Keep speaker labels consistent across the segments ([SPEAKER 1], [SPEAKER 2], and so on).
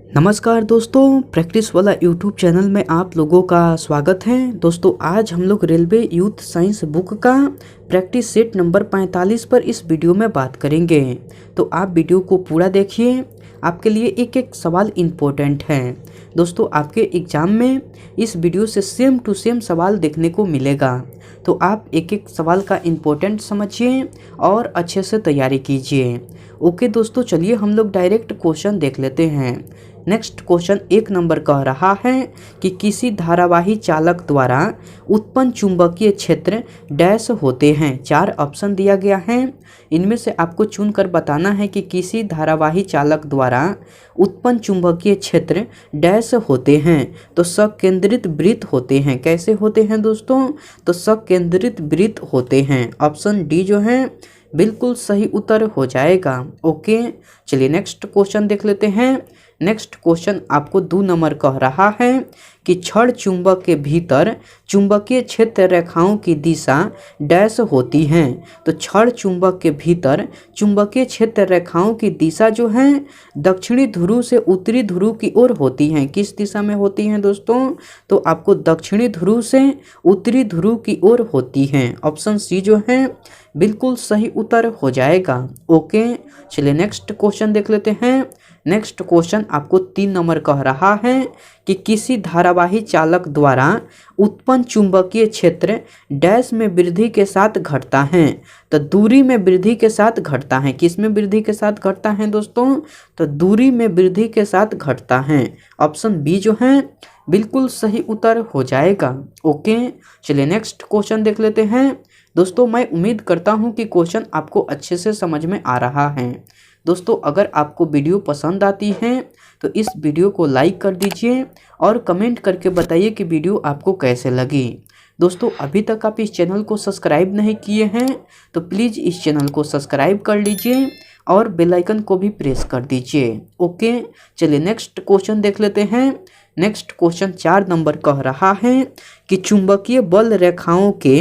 [SPEAKER 1] नमस्कार दोस्तों, प्रैक्टिस वाला यूट्यूब चैनल में आप लोगों का स्वागत है। दोस्तों आज हम लोग रेलवे यूथ साइंस बुक का प्रैक्टिस सेट नंबर 45 पर इस वीडियो में बात करेंगे। तो आप वीडियो को पूरा देखिए, आपके लिए एक एक सवाल इम्पोर्टेंट है। दोस्तों आपके एग्ज़ाम में इस वीडियो से सेम टू सेम सवाल देखने को मिलेगा, तो आप एक एक सवाल का इम्पोर्टेंट समझिए और अच्छे से तैयारी कीजिए। ओके दोस्तों, चलिए हम लोग डायरेक्ट क्वेश्चन देख लेते हैं। नेक्स्ट क्वेश्चन 1 नंबर कह रहा है कि किसी धारावाही चालक द्वारा उत्पन्न चुंबकीय क्षेत्र डैश होते हैं। 4 ऑप्शन दिया गया है, इनमें से आपको चुनकर बताना है कि किसी धारावाही चालक द्वारा उत्पन्न चुंबकीय क्षेत्र डैश होते हैं। तो सकेंद्रित वृत्त होते हैं। कैसे होते हैं दोस्तों? तो सकेंद्रित वृत्त होते हैं। ऑप्शन डी जो है बिल्कुल सही उत्तर हो जाएगा। ओके, चलिए नेक्स्ट क्वेश्चन देख लेते हैं। नेक्स्ट क्वेश्चन आपको 2 नंबर कह रहा है कि छड़ चुंबक के भीतर चुंबकीय क्षेत्र रेखाओं की दिशा डैश होती हैं। तो छड़ चुंबक के भीतर चुंबकीय क्षेत्र रेखाओं की दिशा जो है दक्षिणी ध्रुव से उत्तरी ध्रुव की ओर होती हैं। किस दिशा में होती हैं दोस्तों? तो आपको दक्षिणी ध्रुव से उत्तरी ध्रुव की ओर होती हैं। ऑप्शन सी जो है बिल्कुल सही उत्तर हो जाएगा। ओके, चलिए नेक्स्ट क्वेश्चन देख लेते हैं। नेक्स्ट क्वेश्चन आपको 3 नंबर कह रहा है कि किसी धारावाही चालक द्वारा उत्पन्न चुंबकीय क्षेत्र डैश में वृद्धि के साथ घटता है। तो दूरी में वृद्धि के साथ घटता है। किस में वृद्धि के साथ घटता है दोस्तों? तो दूरी में वृद्धि के साथ घटता है। ऑप्शन बी जो है बिल्कुल सही उत्तर हो जाएगा। ओके, चलिए नेक्स्ट क्वेश्चन देख लेते हैं। दोस्तों मैं उम्मीद करता हूं कि क्वेश्चन आपको अच्छे से समझ में आ रहा है। दोस्तों अगर आपको वीडियो पसंद आती है तो इस वीडियो को लाइक कर दीजिए और कमेंट करके बताइए कि वीडियो आपको कैसे लगी। दोस्तों अभी तक आप इस चैनल को सब्सक्राइब नहीं किए हैं तो प्लीज़ इस चैनल को सब्सक्राइब कर लीजिए और बेल आइकन को भी प्रेस कर दीजिए। ओके, चलिए नेक्स्ट क्वेश्चन देख लेते हैं। नेक्स्ट क्वेश्चन 4 नंबर कह रहा है कि चुंबकीय बल रेखाओं के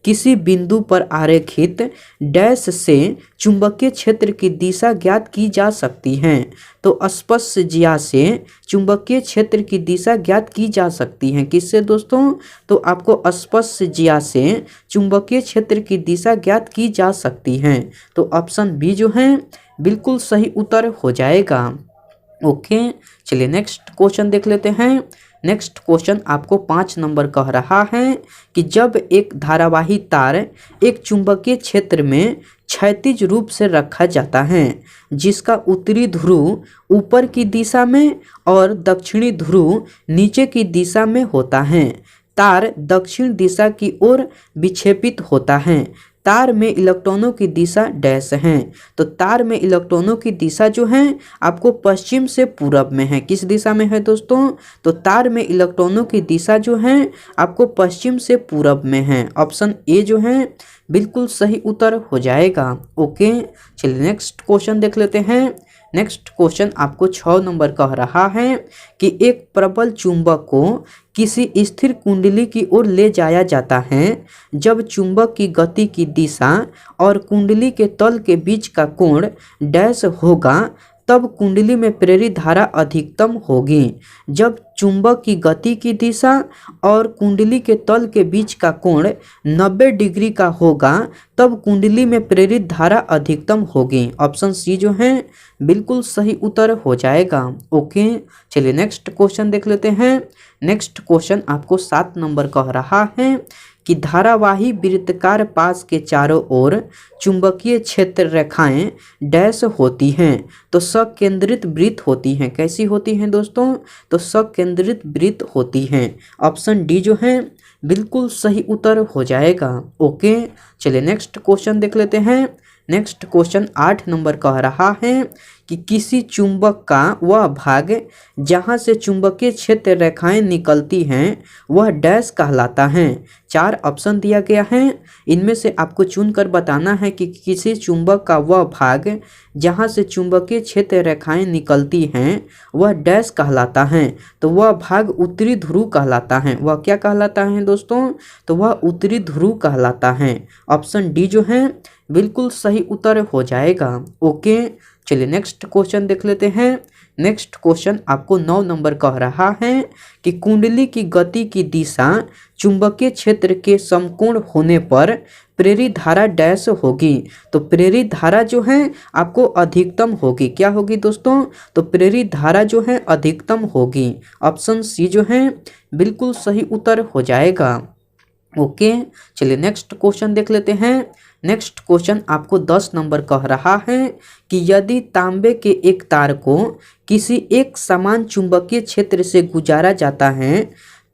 [SPEAKER 1] किसी बिंदु पर आरेखित डैश से चुंबकीय क्षेत्र की दिशा ज्ञात की जा सकती है। तो स्पर्श जिया से चुंबकीय क्षेत्र की दिशा ज्ञात की जा सकती है। किससे दोस्तों? तो आपको स्पर्श जिया से चुंबकीय क्षेत्र की दिशा ज्ञात की जा सकती है। तो ऑप्शन बी जो है बिल्कुल सही उत्तर हो जाएगा। ओके, चलिए नेक्स्ट क्वेश्चन देख लेते हैं। नेक्स्ट क्वेश्चन आपको 5 नंबर कह रहा है कि जब एक धारावाही तार एक चुंबकीय क्षेत्र में क्षैतिज रूप से रखा जाता है जिसका उत्तरी ध्रुव ऊपर की दिशा में और दक्षिणी ध्रुव नीचे की दिशा में होता है, तार दक्षिण दिशा की ओर विक्षेपित होता है। तार में इलेक्ट्रॉनों की दिशा डैश है। तो तार में इलेक्ट्रॉनों की दिशा जो है आपको पश्चिम से पूरब में है। किस दिशा में है दोस्तों? तो तार में इलेक्ट्रॉनों की दिशा जो है आपको पश्चिम से पूरब में है। ऑप्शन ए जो है बिल्कुल सही उत्तर हो जाएगा। ओके, चलिए नेक्स्ट क्वेश्चन देख लेते हैं। नेक्स्ट क्वेश्चन आपको 6 नंबर कह रहा है कि एक प्रबल चुंबक को किसी स्थिर कुंडली की ओर ले जाया जाता है जब चुंबक की गति की दिशा और कुंडली के तल के बीच का कोण डैश होगा, तब कुंडली में प्रेरित धारा अधिकतम होगी। जब चुंबक की गति की दिशा और कुंडली के तल के बीच का कोण 90 डिग्री का होगा तब कुंडली में प्रेरित धारा अधिकतम होगी। ऑप्शन सी जो है बिल्कुल सही उत्तर हो जाएगा। ओके, चलिए नेक्स्ट क्वेश्चन देख लेते हैं। नेक्स्ट क्वेश्चन आपको 7 नंबर कह रहा है कि धारावाही वृत्ताकार पास के चारों ओर चुंबकीय क्षेत्र रेखाएं डैश होती हैं। तो सकेंद्रित वृत्त होती हैं। कैसी होती हैं दोस्तों? तो सकेंद्रित वृत्त होती हैं। ऑप्शन डी जो है बिल्कुल सही उत्तर हो जाएगा। ओके, चलिए नेक्स्ट क्वेश्चन देख लेते हैं। नेक्स्ट क्वेश्चन 8 नंबर कह रहा है कि किसी चुंबक का वह भाग जहां से चुंबकीय क्षेत्र रेखाएं निकलती हैं वह डैश कहलाता है। 4 ऑप्शन दिया गया है, इनमें से आपको चुनकर बताना है कि किसी चुंबक का वह भाग जहां से चुंबकीय क्षेत्र रेखाएं निकलती हैं वह डैश कहलाता है। तो वह भाग उत्तरी ध्रुव कहलाता है। वह क्या कहलाता है दोस्तों? तो वह उत्तरी ध्रुव कहलाता है। ऑप्शन डी जो है बिल्कुल सही उत्तर हो जाएगा। ओके, चलिए नेक्स्ट क्वेश्चन देख लेते हैं। नेक्स्ट क्वेश्चन आपको 9 नंबर कह रहा है कि कुंडली की गति की दिशा चुंबकीय क्षेत्र के समकोण होने पर प्रेरित धारा डैश होगी। तो प्रेरित धारा जो है आपको अधिकतम होगी। क्या होगी दोस्तों? तो प्रेरित धारा जो है अधिकतम होगी। ऑप्शन सी जो है बिल्कुल सही उत्तर हो जाएगा। ओके, चलिए नेक्स्ट क्वेश्चन देख लेते हैं। नेक्स्ट क्वेश्चन आपको 10 नंबर कह रहा है कि यदि तांबे के एक तार को किसी एक समान चुंबकीय क्षेत्र से गुजारा जाता है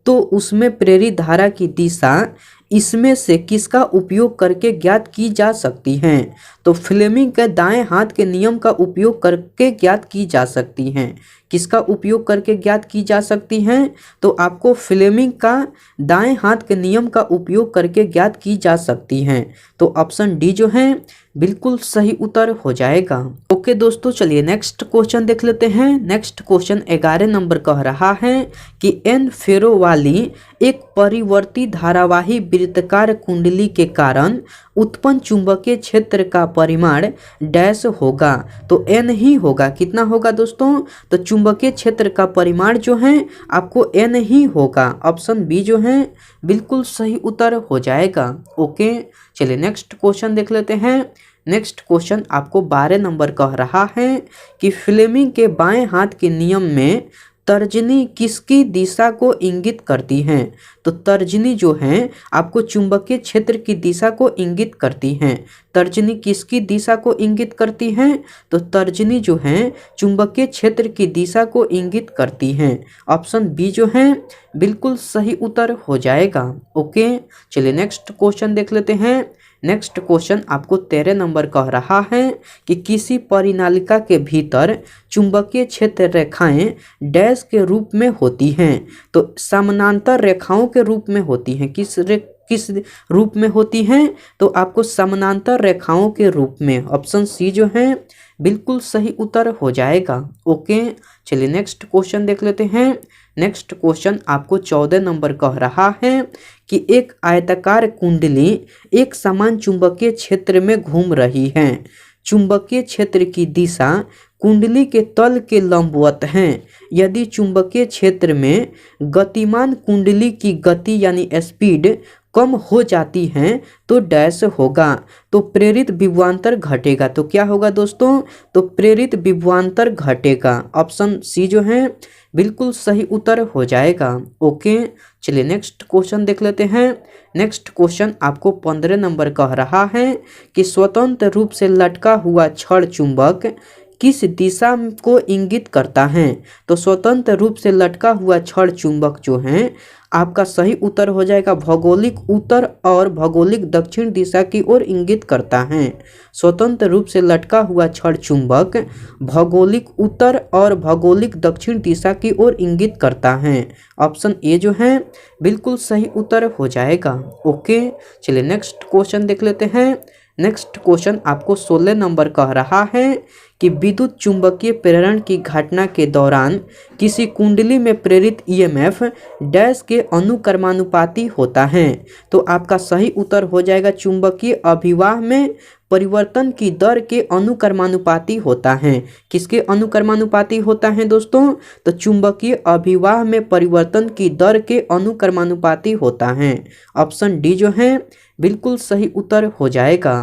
[SPEAKER 1] तो उसमें प्रेरित धारा की दिशा इसमें से किसका उपयोग करके ज्ञात की जा सकती है? तो फ्लेमिंग के दाएं हाथ के नियम का उपयोग करके ज्ञात की जा सकती हैं। किसका उपयोग करके ज्ञात की जा सकती हैं? तो आपको फ्लेमिंग का दाएं हाथ के नियम का उपयोग करके ज्ञात की जा सकती हैं। तो ऑप्शन डी जो है बिल्कुल सही उत्तर हो जाएगा। ओके दोस्तों, चलिए नेक्स्ट क्वेश्चन देख लेते हैं। नेक्स्ट क्वेश्चन 11 नंबर कह रहा है कि एन फेरो वाली एक परिवर्ती धारावाही वृत्ताकार कुंडली के कारण उत्पन्न चुंबकीय क्षेत्र का परिमाण डैश होगा। तो एन ही होगा। कितना होगा दोस्तों? तो चुंबकीय क्षेत्र का परिमाण जो है आपको एन ही होगा। ऑप्शन बी जो है बिल्कुल सही उत्तर हो जाएगा। ओके, चलिए नेक्स्ट क्वेश्चन देख लेते हैं। नेक्स्ट क्वेश्चन आपको 12 नंबर कह रहा है कि फ्लेमिंग के बाएं हाथ के नियम में तर्जनी किसकी दिशा को इंगित करती हैं? तो तर्जनी जो है आपको चुंबकीय क्षेत्र की दिशा को इंगित करती हैं। तर्जनी किसकी दिशा को इंगित करती हैं? तो तर्जनी जो है चुंबकीय क्षेत्र की दिशा को इंगित करती हैं। ऑप्शन बी जो है बिल्कुल सही उत्तर हो जाएगा। ओके, चलिए नेक्स्ट क्वेश्चन देख लेते हैं। नेक्स्ट क्वेश्चन आपको 13 नंबर कह रहा है कि किसी परिनालिका के भीतर चुंबकीय क्षेत्र रेखाएं डैश के रूप में होती हैं। तो समानांतर रेखाओं के रूप में होती हैं। किस रूप में होती हैं? तो आपको समानांतर रेखाओं के रूप में। ऑप्शन सी जो है बिल्कुल सही उत्तर हो जाएगा। ओके, चलिए नेक्स्ट क्वेश्चन देख लेते हैं। नेक्स्ट क्वेश्चन आपको 14 नंबर कह रहा है कि एक आयताकार कुंडली एक समान चुंबकीय क्षेत्र में घूम रही है। चुंबकीय क्षेत्र की दिशा कुंडली के तल के लंबवत है। यदि चुंबकीय क्षेत्र में गतिमान कुंडली की गति यानी स्पीड कम हो जाती है तो डैश होगा। तो प्रेरित विभवांतर घटेगा। तो क्या होगा दोस्तों? तो प्रेरित विभवांतर घटेगा। ऑप्शन सी जो है बिल्कुल सही उत्तर हो जाएगा। ओके, चलिए नेक्स्ट क्वेश्चन देख लेते हैं। नेक्स्ट क्वेश्चन आपको 15 नंबर कह रहा है कि स्वतंत्र रूप से लटका हुआ छड़ चुंबक किस दिशा को इंगित करता है? तो स्वतंत्र रूप से लटका हुआ छड़ चुंबक जो है आपका सही उत्तर हो जाएगा भौगोलिक उत्तर और भौगोलिक दक्षिण दिशा की ओर इंगित करता है। स्वतंत्र रूप से लटका हुआ छड़ चुंबक भौगोलिक उत्तर और भौगोलिक दक्षिण दिशा की ओर इंगित करता है। ऑप्शन ए जो है बिल्कुल सही उत्तर हो जाएगा। ओके, चलिए नेक्स्ट क्वेश्चन देख लेते हैं। नेक्स्ट क्वेश्चन आपको 16 नंबर कह रहा है कि विद्युत चुंबकीय प्रेरण की घटना के दौरान किसी कुंडली में प्रेरित ईएमएफ डैश के अनुक्रमानुपाती होता है। तो आपका सही उत्तर हो जाएगा चुंबकीय अभिवाह में परिवर्तन की दर के अनुक्रमानुपाती होता है। किसके अनुक्रमानुपाती होता है दोस्तों? तो चुंबकीय अभिवाह में परिवर्तन की दर के अनुक्रमानुपाती होता है। ऑप्शन डी जो है बिल्कुल सही उत्तर हो जाएगा।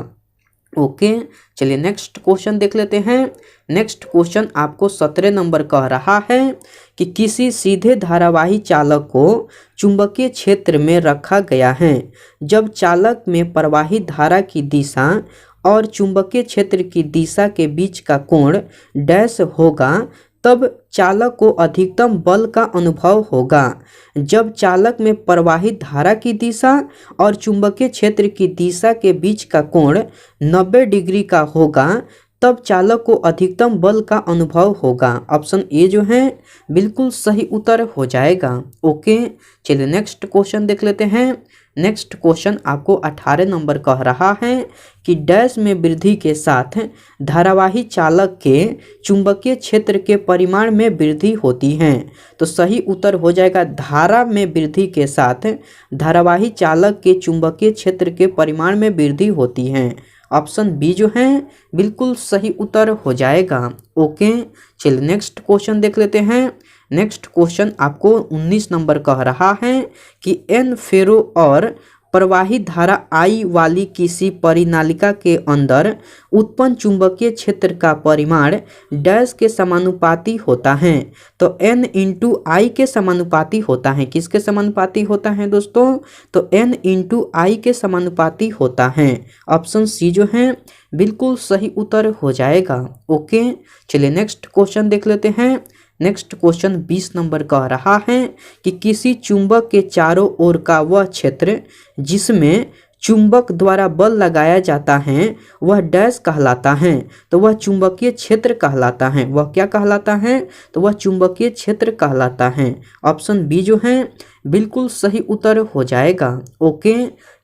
[SPEAKER 1] ओके, चलिए नेक्स्ट क्वेश्चन देख लेते हैं। नेक्स्ट क्वेश्चन आपको 17 नंबर कह रहा है कि किसी सीधे धारावाही चालक को चुंबकीय क्षेत्र में रखा गया है। जब चालक में प्रवाहित धारा की दिशा और चुंबकीय क्षेत्र की दिशा के बीच का कोण डैश होगा तब चालक को अधिकतम बल का अनुभव होगा। जब चालक में प्रवाहित धारा की दिशा और चुंबकीय क्षेत्र की दिशा के बीच का कोण 90 डिग्री का होगा तब चालक को अधिकतम बल का अनुभव होगा। ऑप्शन ए जो है बिल्कुल सही उत्तर हो जाएगा। ओके, चलिए नेक्स्ट क्वेश्चन देख लेते हैं। नेक्स्ट क्वेश्चन आपको 18 नंबर कह रहा है कि डैश में वृद्धि के साथ धारावाही चालक के चुंबकीय क्षेत्र के परिमाण में वृद्धि होती है। तो सही उत्तर हो जाएगा धारा में वृद्धि के साथ धारावाही चालक के चुंबकीय क्षेत्र के परिमाण में वृद्धि होती है। ऑप्शन बी जो है बिल्कुल सही उत्तर हो जाएगा। ओके, चलिए नेक्स्ट क्वेश्चन देख लेते हैं। नेक्स्ट क्वेश्चन आपको 19 नंबर कह रहा है कि एन फेरो और प्रवाहित धारा आई वाली किसी परिनालिका के अंदर उत्पन्न चुंबकीय क्षेत्र का परिमाण डैश के समानुपाती होता है। तो एन इंटू आई के समानुपाती होता है। किसके समानुपाती होता है दोस्तों? तो एन इंटू आई के समानुपाती होता है। ऑप्शन सी जो है बिल्कुल सही उत्तर हो जाएगा। ओके, चलिए नेक्स्ट क्वेश्चन देख लेते हैं। नेक्स्ट क्वेश्चन 20 नंबर कह रहा है कि किसी चुंबक के चारों ओर का वह क्षेत्र जिसमें चुंबक द्वारा बल लगाया जाता है वह डैश कहलाता है। तो वह चुंबकीय क्षेत्र कहलाता है। वह क्या कहलाता है? तो वह चुंबकीय क्षेत्र कहलाता है। ऑप्शन बी जो है बिल्कुल सही उत्तर हो जाएगा। ओके,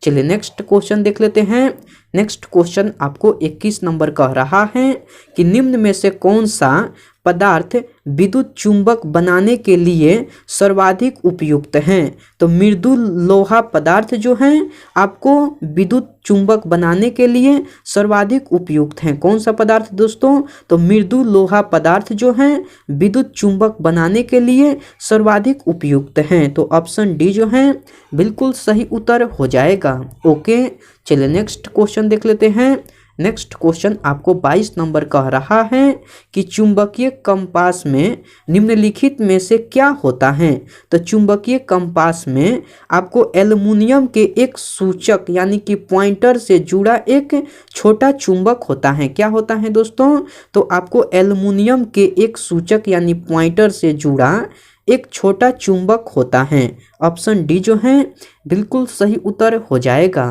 [SPEAKER 1] चलिए नेक्स्ट क्वेश्चन देख लेते हैं। नेक्स्ट क्वेश्चन आपको 21 नंबर कह रहा है कि निम्न में से कौन सा पदार्थ विद्युत चुंबक बनाने के लिए सर्वाधिक उपयुक्त है? तो मृदु लोहा पदार्थ जो है आपको विद्युत चुंबक बनाने के लिए सर्वाधिक उपयुक्त है। कौन सा पदार्थ दोस्तों? तो मृदु लोहा पदार्थ जो है विद्युत चुंबक बनाने के लिए सर्वाधिक उपयुक्त है। तो ऑप्शन डी जो है बिल्कुल सही उत्तर हो जाएगा। ओके, चलिए नेक्स्ट क्वेश्चन देख लेते हैं। नेक्स्ट क्वेश्चन आपको 22 नंबर कह रहा है कि चुंबकीय कंपास में निम्नलिखित में से क्या होता है? तो चुंबकीय कंपास में आपको एल्युमिनियम के एक सूचक यानी कि पॉइंटर से जुड़ा एक छोटा चुंबक होता है। क्या होता है दोस्तों? तो आपको एल्युमिनियम के एक सूचक यानी पॉइंटर से जुड़ा एक छोटा चुंबक होता है। ऑप्शन डी जो है बिल्कुल सही उत्तर हो जाएगा।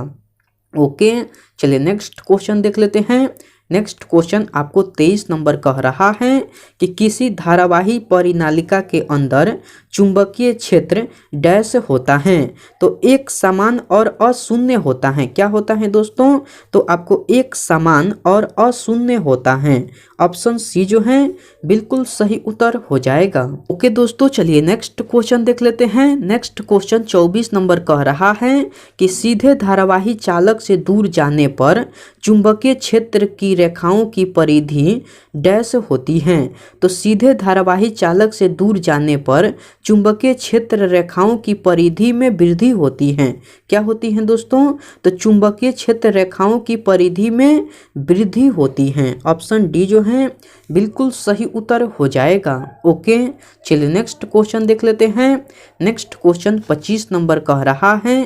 [SPEAKER 1] ओके, चलिए नेक्स्ट क्वेश्चन देख लेते हैं। नेक्स्ट क्वेश्चन आपको 23 नंबर कह रहा है कि किसी धारावाही परिनालिका के अंदर चुंबकीय क्षेत्र डैश होता है। तो एक समान और अशून्य होता है। क्या होता है दोस्तों? तो आपको एक समान और अशून्य होता है। ऑप्शन सी जो है बिल्कुल सही उत्तर हो जाएगा। ओके दोस्तों, चलिए नेक्स्ट क्वेश्चन देख लेते हैं। नेक्स्ट क्वेश्चन 24 नंबर कह रहा है कि सीधे धारावाही चालक से दूर जाने पर चुंबकीय क्षेत्र की रेखाओं की परिधि डैश होती है। तो सीधे धारावाही चालक से दूर जाने पर चुंबकीय क्षेत्र रेखाओं की परिधि में वृद्धि होती है। क्या होती है दोस्तों? तो चुंबकीय क्षेत्र रेखाओं की परिधि में वृद्धि होती है। ऑप्शन डी जो है बिल्कुल सही उत्तर हो जाएगा। ओके, चलिए नेक्स्ट क्वेश्चन देख लेते हैं। नेक्स्ट क्वेश्चन 25 नंबर कह रहा है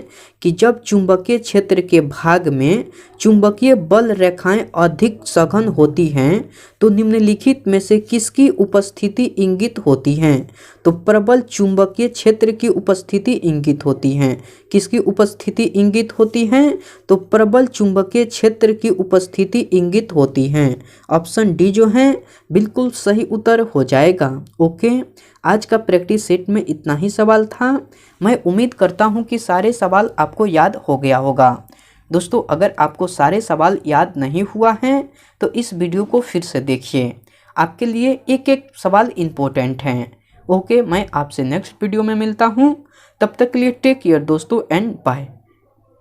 [SPEAKER 1] कि जब चुंबकीय क्षेत्र के भाग में चुंबकीय बल रेखाएं अधिक सघन होती हैं तो निम्नलिखित में से किसकी उपस्थिति इंगित होती है? तो प्रबल चुंबकीय क्षेत्र की उपस्थिति इंगित होती है। किसकी उपस्थिति इंगित होती है? तो प्रबल चुंबकीय क्षेत्र की उपस्थिति इंगित होती है। ऑप्शन डी जो है बिल्कुल सही उत्तर हो जाएगा। ओके, आज का प्रैक्टिस सेट में इतना ही सवाल था। मैं उम्मीद करता हूँ कि सारे सवाल आपको याद हो गया होगा। दोस्तों, अगर आपको सारे सवाल याद नहीं हुआ है तो इस वीडियो को फिर से देखिए। आपके लिए एक एक सवाल इम्पोर्टेंट हैं। ओके, मैं आपसे नेक्स्ट वीडियो में मिलता हूँ। तब तक के लिए टेक केयर दोस्तों एंड बाय।